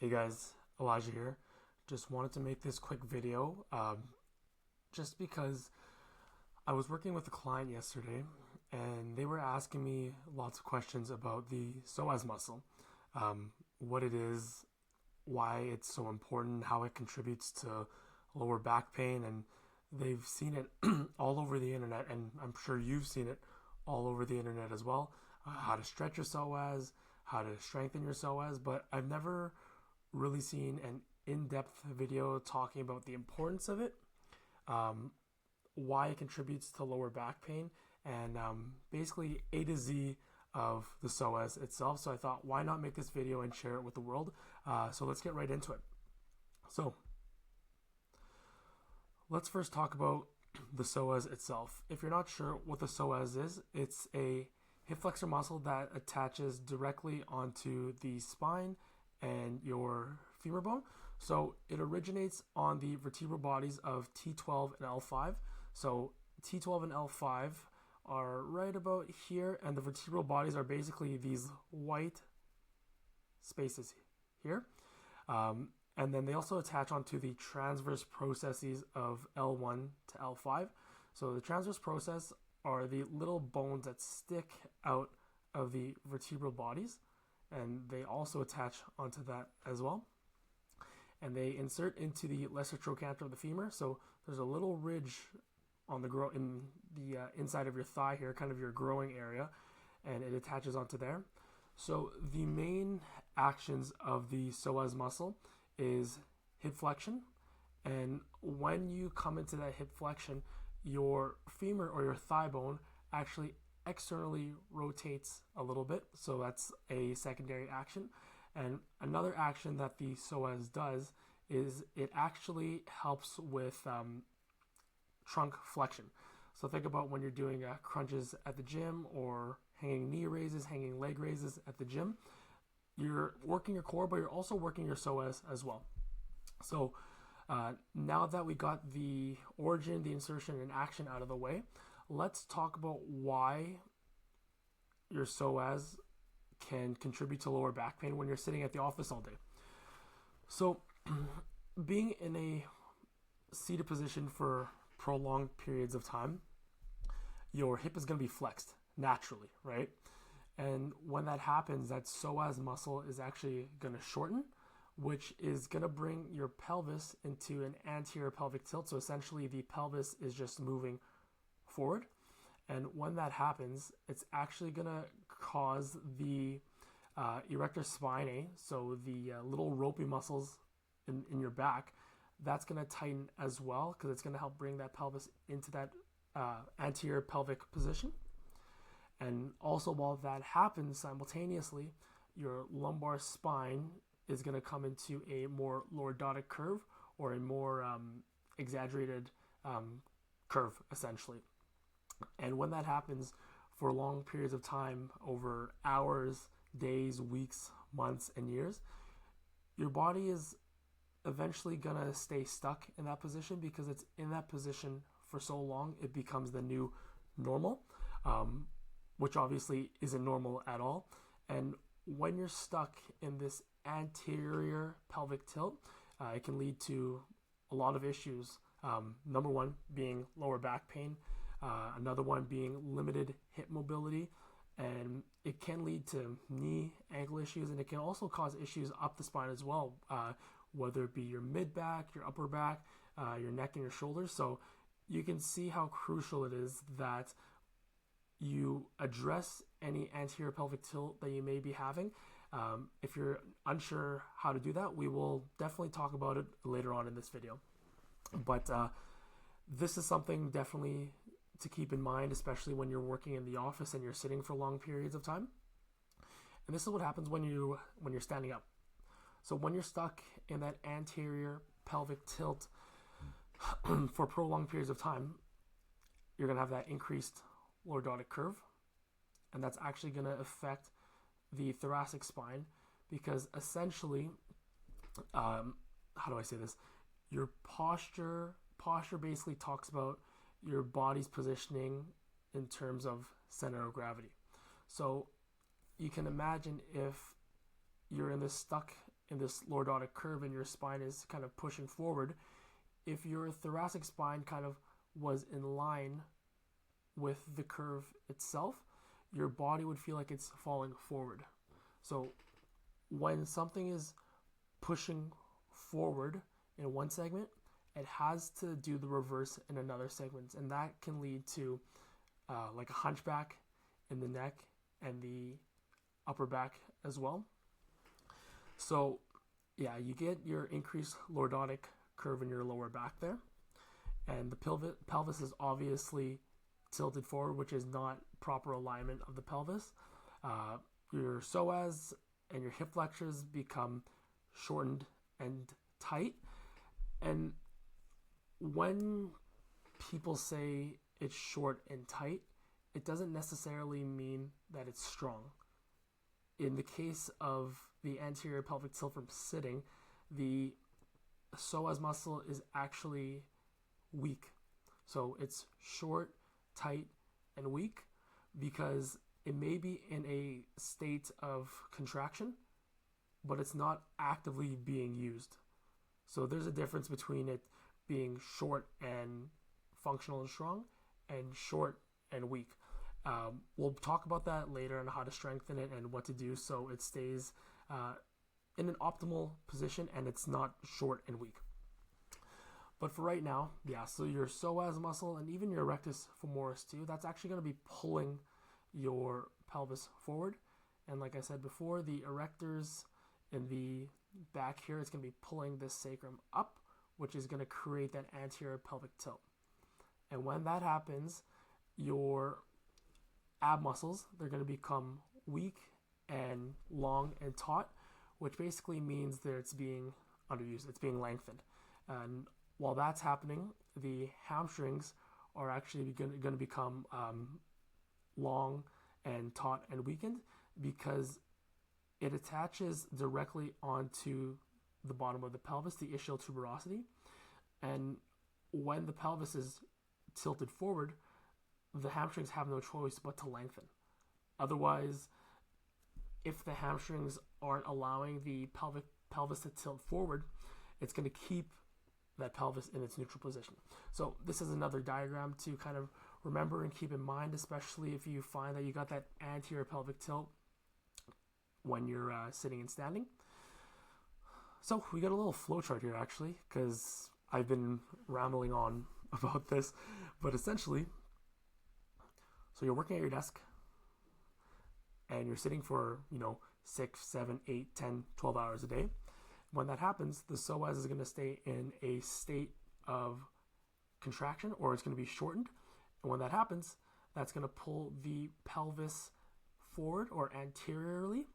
Hey guys, Elijah here. Just wanted to make this quick video just because I was working with a client yesterday and they were asking me lots of questions about the psoas muscle, what it is, why it's so important, how it contributes to lower back pain, and they've seen it all over the internet, and I'm sure you've seen it all over the internet as well. How to stretch your psoas, how to strengthen your psoas, but I've never really seen an in-depth video talking about the importance of it, um, why it contributes to lower back pain, and basically A to Z of the psoas itself. So I thought, why not make this video and share it with the world? So let's get right into it. So let's first talk about the psoas itself. If you're not sure what the psoas is, it's a hip flexor muscle that attaches directly onto the spine and your femur bone. So it originates on the vertebral bodies of T12 and L5. So T12 and L5 are right about here, and the vertebral bodies are basically these white spaces here. And then they also attach onto the transverse processes of L1 to L5. So the transverse process are the little bones that stick out of the vertebral bodies, and they also attach onto that as well. And they insert into the lesser trochanter of the femur. So there's a little ridge on the in the inside of your thigh here, kind of your growing area, and it attaches onto there. So the main actions of the psoas muscle is hip flexion, and when you come into that hip flexion, your femur or your thigh bone actually externally rotates a little bit, so that's a secondary action. And another action that the psoas does is it actually helps with trunk flexion. So think about when you're doing crunches at the gym, or hanging knee raises, hanging leg raises at the gym. You're working your core, but you're also working your psoas as well. So now that we got the origin, the insertion, and action out of the way, let's talk about why your psoas can contribute to lower back pain when you're sitting at the office all day. So being in a seated position for prolonged periods of time, your hip is going to be flexed naturally, right? And when that happens, that psoas muscle is actually going to shorten, which is going to bring your pelvis into an anterior pelvic tilt. So essentially, the pelvis is just moving forward. And when that happens, it's actually going to cause the erector spinae, so the little ropey muscles in your back, that's going to tighten as well, because it's going to help bring that pelvis into that anterior pelvic position. And also, while that happens simultaneously, your lumbar spine is going to come into a more lordotic curve, or a more exaggerated curve, essentially. And when that happens for long periods of time, over hours, days, weeks, months, and years, your body is eventually going to stay stuck in that position, because it's in that position for so long, it becomes the new normal, which obviously isn't normal at all. And when you're stuck in this anterior pelvic tilt, it can lead to a lot of issues. Number one being lower back pain, another one being limited hip mobility, and it can lead to knee, ankle issues, and it can also cause issues up the spine as well, whether it be your mid back, your upper back, your neck, and your shoulders. So you can see how crucial it is that you address any anterior pelvic tilt that you may be having. If you're unsure how to do that, we will definitely talk about it later on in this video. But this is something definitely to keep in mind, especially when you're working in the office and you're sitting for long periods of time. And this is what happens when you're standing up. So when you're stuck in that anterior pelvic tilt for prolonged periods of time, you're going to have that increased lordotic curve, and that's actually going to affect the thoracic spine, because essentially, how do I say this? Your posture basically talks about your body's positioning in terms of center of gravity. So you can imagine if you're in this stuck in this lordotic curve and your spine is kind of pushing forward, if your thoracic spine kind of was in line with the curve itself, your body would feel like it's falling forward. So when something is pushing forward in one segment, it has to do the reverse in another segment, and that can lead to like a hunchback in the neck and the upper back as well. So yeah, you get your increased lordotic curve in your lower back there, and the pelvis is obviously tilted forward, which is not proper alignment of the pelvis. Your psoas and your hip flexors become shortened and tight. And when people say it's short and tight, it doesn't necessarily mean that it's strong. In the case of the anterior pelvic tilt from sitting, the psoas muscle is actually weak. So it's short, tight, and weak because it may be in a state of contraction, but it's not actively being used. So there's a difference between it being short and functional and strong, and short and weak. We'll talk about that later on how to strengthen it and what to do so it stays in an optimal position and it's not short and weak. But for right now, yeah, so your psoas muscle and even your rectus femoris too, that's actually going to be pulling your pelvis forward. And like I said before, the erectors in the back here, it's going to be pulling this sacrum up, which is going to create that anterior pelvic tilt. And when that happens, your ab muscles, they're going to become weak and long and taut, which basically means that it's being underused, it's being lengthened. And while that's happening, the hamstrings are actually going to become long and taut and weakened because it attaches directly onto the bottom of the pelvis, the ischial tuberosity. And when the pelvis is tilted forward, the hamstrings have no choice but to lengthen. Otherwise, if the hamstrings aren't allowing the pelvis to tilt forward, it's going to keep that pelvis in its neutral position. So this is another diagram to kind of remember and keep in mind, especially if you find that you got that anterior pelvic tilt when you're sitting and standing. So we got a little flow chart here actually, because I've been rambling on about this, but essentially, so you're working at your desk and you're sitting for 6, 7, 8, 10, 12 hours a day. When that happens, the psoas is going to stay in a state of contraction, or it's going to be shortened. And when that happens, that's going to pull the pelvis forward or anteriorly.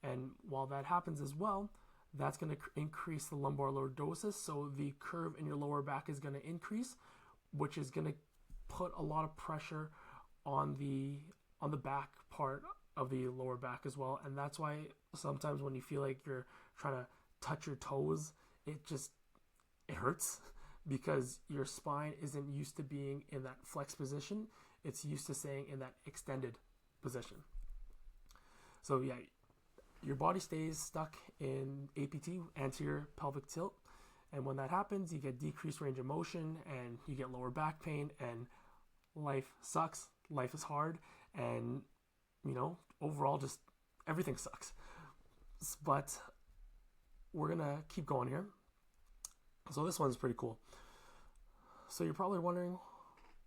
And while that happens as well, that's going to increase the lumbar lordosis. So the curve in your lower back is going to increase, which is going to put a lot of pressure on the back part of the lower back as well. And that's why sometimes when you feel like you're trying to touch your toes, it hurts because your spine isn't used to being in that flex position. It's used to staying in that extended position. So yeah, your body stays stuck in APT, anterior pelvic tilt. And when that happens, you get decreased range of motion and you get lower back pain, and life sucks. Life is hard. And, overall just everything sucks. But we're going to keep going here. So this one's pretty cool. So you're probably wondering,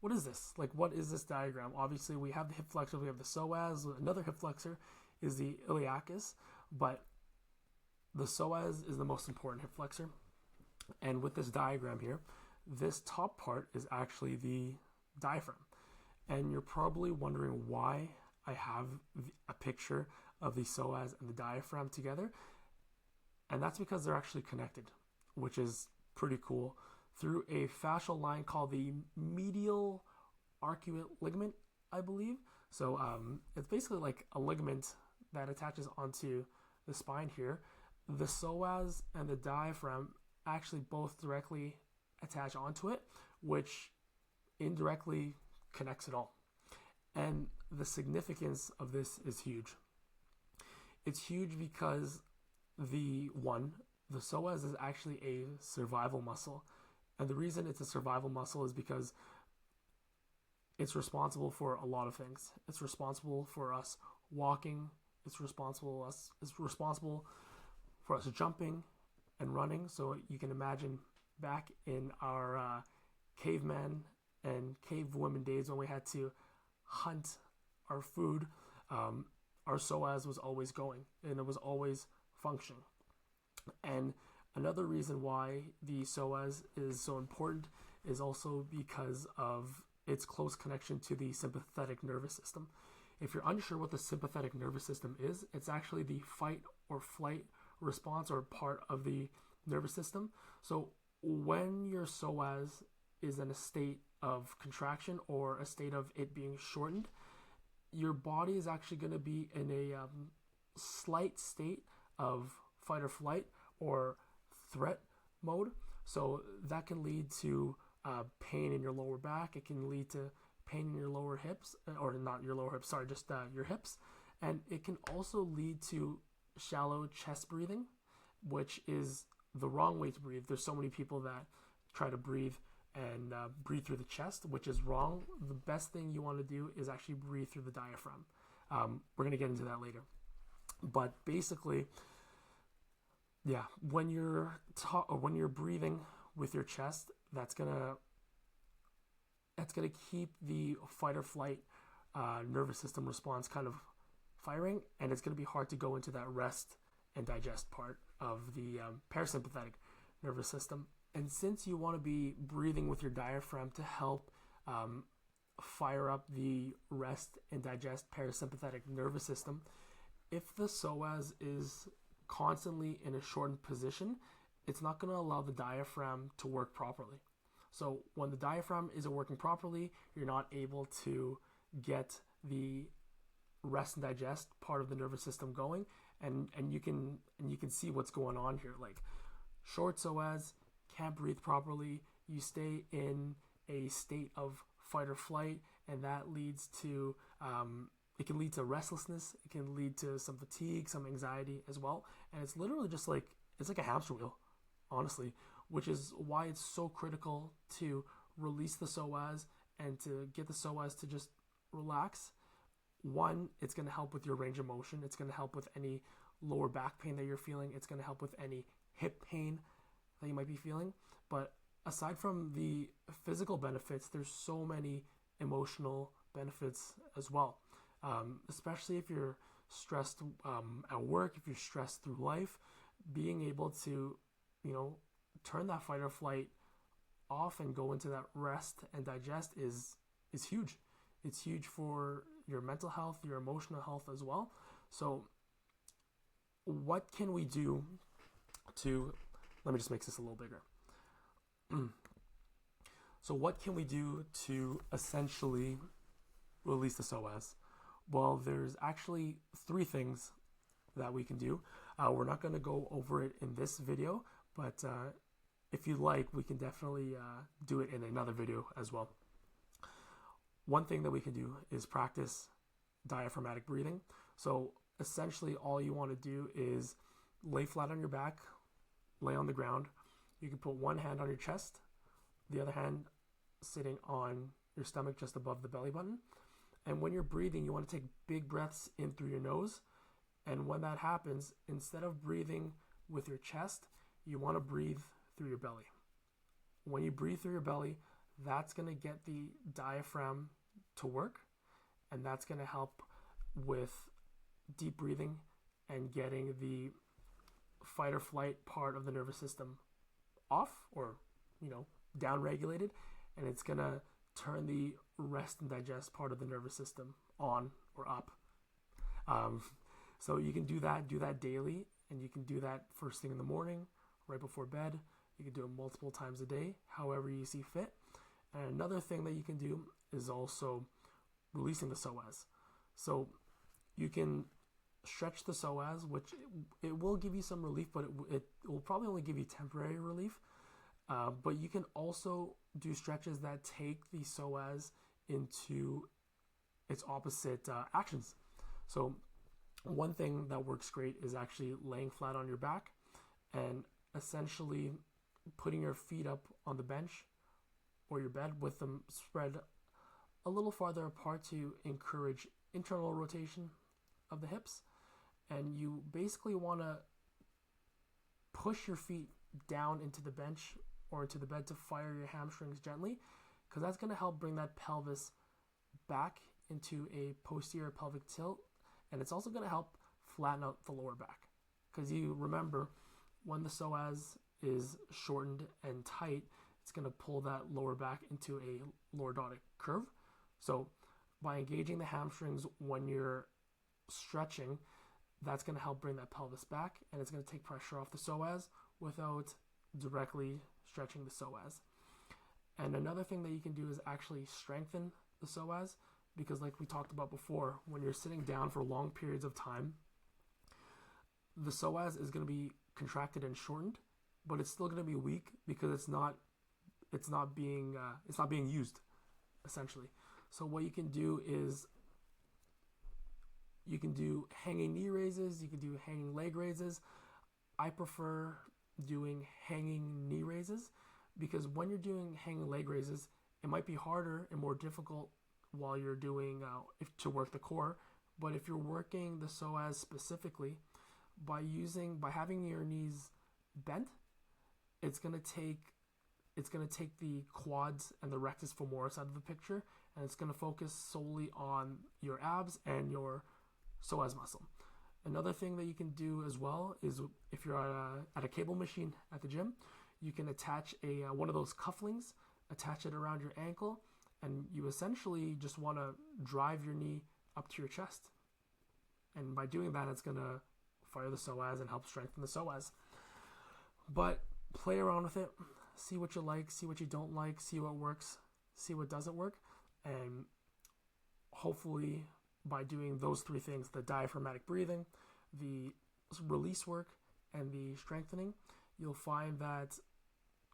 what is this? Like, what is this diagram? Obviously, we have the hip flexor, we have the psoas. Another hip flexor is the iliacus, but the psoas is the most important hip flexor. And with this diagram here, this top part is actually the diaphragm. And you're probably wondering why I have a picture of the psoas and the diaphragm together. And that's because they're actually connected, which is pretty cool, through a fascial line called the medial arcuate ligament, I believe. So it's basically like a ligament that attaches onto the spine here. The psoas and the diaphragm actually both directly attach onto it, which indirectly connects it all. And the significance of this is huge. It's huge because The psoas is actually a survival muscle. And the reason it's a survival muscle is because it's responsible for a lot of things. It's responsible for us walking. It's responsible for us jumping and running. So you can imagine back in our caveman and cave women days when we had to hunt our food, our psoas was always going and it was always functioning. And another reason why the psoas is so important is also because of its close connection to the sympathetic nervous system. If you're unsure what the sympathetic nervous system is, it's actually the fight or flight response or part of the nervous system. So when your psoas is in a state of contraction or a state of it being shortened, your body is actually going to be in a slight state of fight or flight or threat mode. So that can lead to pain in your lower back. It can lead to pain in your lower hips, or not your lower hips, sorry, just your hips. And it can also lead to shallow chest breathing, which is the wrong way to breathe. There's so many people that try to breathe and breathe through the chest, which is wrong. The best thing you want to do is actually breathe through the diaphragm. We're going to get into that later. But basically, yeah, when you're breathing with your chest, that's gonna keep the fight or flight nervous system response kind of firing, and it's gonna be hard to go into that rest and digest part of the parasympathetic nervous system. And since you want to be breathing with your diaphragm to help fire up the rest and digest parasympathetic nervous system, if the psoas is constantly in a shortened position, it's not going to allow the diaphragm to work properly. So when the diaphragm isn't working properly, you're not able to get the rest and digest part of the nervous system going, and you can see what's going on here. Like short psoas, can't breathe properly, you stay in a state of fight or flight, and that leads to it can lead to restlessness, it can lead to some fatigue, some anxiety as well. And it's literally just like, it's like a hamster wheel, honestly, which is why it's so critical to release the psoas and to get the psoas to just relax. One, it's going to help with your range of motion. It's going to help with any lower back pain that you're feeling. It's going to help with any hip pain that you might be feeling. But aside from the physical benefits, there's so many emotional benefits as well. Especially if you're stressed at work, if you're stressed through life, being able to, turn that fight or flight off and go into that rest and digest is huge. It's huge for your mental health, your emotional health as well. So what can we do to, let me just make this a little bigger. So what can we do to essentially release the psoas? Well, there's actually 3 things that we can do. We're not going to go over it in this video, but if you like, we can definitely do it in another video as well. One thing that we can do is practice diaphragmatic breathing. So essentially all you want to do is lay flat on your back, lay on the ground. You can put one hand on your chest, the other hand sitting on your stomach just above the belly button. And when you're breathing, you want to take big breaths in through your nose. And when that happens, instead of breathing with your chest, you want to breathe through your belly. When you breathe through your belly, that's going to get the diaphragm to work, and that's going to help with deep breathing and getting the fight or flight part of the nervous system off, or down regulated, and it's going to turn the rest and digest part of the nervous system on or up. So you can do that daily, and you can do that first thing in the morning, right before bed. You can do it multiple times a day, however you see fit. And another thing that you can do is also releasing the psoas. So you can stretch the psoas, which it will give you some relief, but it will probably only give you temporary relief. But you can also do stretches that take the psoas into its opposite actions. So One thing that works great is actually laying flat on your back and essentially putting your feet up on the bench or your bed with them spread a little farther apart to encourage internal rotation of the hips. And you basically want to push your feet down into the bench or into the bed to fire your hamstrings gently, because that's going to help bring that pelvis back into a posterior pelvic tilt, and it's also going to help flatten out the lower back, because you remember when the psoas is shortened and tight, it's going to pull that lower back into a lordotic curve. So by engaging the hamstrings when you're stretching, that's going to help bring that pelvis back, and it's going to take pressure off the psoas without directly stretching the psoas. And another thing that you can do is actually strengthen the psoas, because like we talked about before, when you're sitting down for long periods of time, the psoas is going to be contracted and shortened, but it's still going to be weak because it's not being used essentially. So what you can do is you can do hanging knee raises, you can do hanging leg raises. I prefer doing hanging knee raises because when you're doing hanging leg raises, it might be harder and more difficult while you're doing to work the core. But if you're working the psoas specifically, by having your knees bent, it's gonna take the quads and the rectus femoris out of the picture, and it's gonna focus solely on your abs and your psoas muscle. Another thing that you can do as well is if you're at a cable machine at the gym, you can attach one of those cufflinks, attach it around your ankle, and you essentially just want to drive your knee up to your chest. And by doing that, it's going to fire the psoas and help strengthen the psoas. But play around with it, see what you like, see what you don't like, see what works, see what doesn't work, and hopefully by doing those three things, the diaphragmatic breathing, the release work, and the strengthening, you'll find that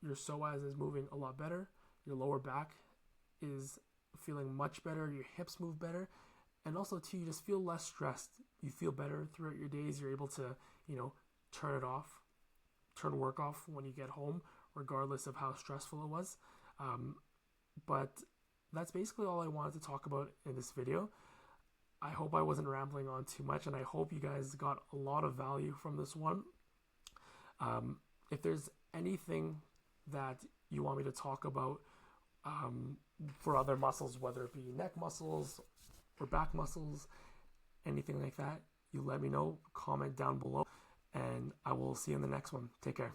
your psoas is moving a lot better, your lower back is feeling much better, your hips move better, and also too, you just feel less stressed. You feel better throughout your days. You're able to, turn work off when you get home, regardless of how stressful it was. But that's basically all I wanted to talk about in this video. I hope I wasn't rambling on too much, and I hope you guys got a lot of value from this one. If there's anything that you want me to talk about for other muscles, whether it be neck muscles or back muscles, anything like that, you let me know, comment down below, and I will see you in the next one. Take care.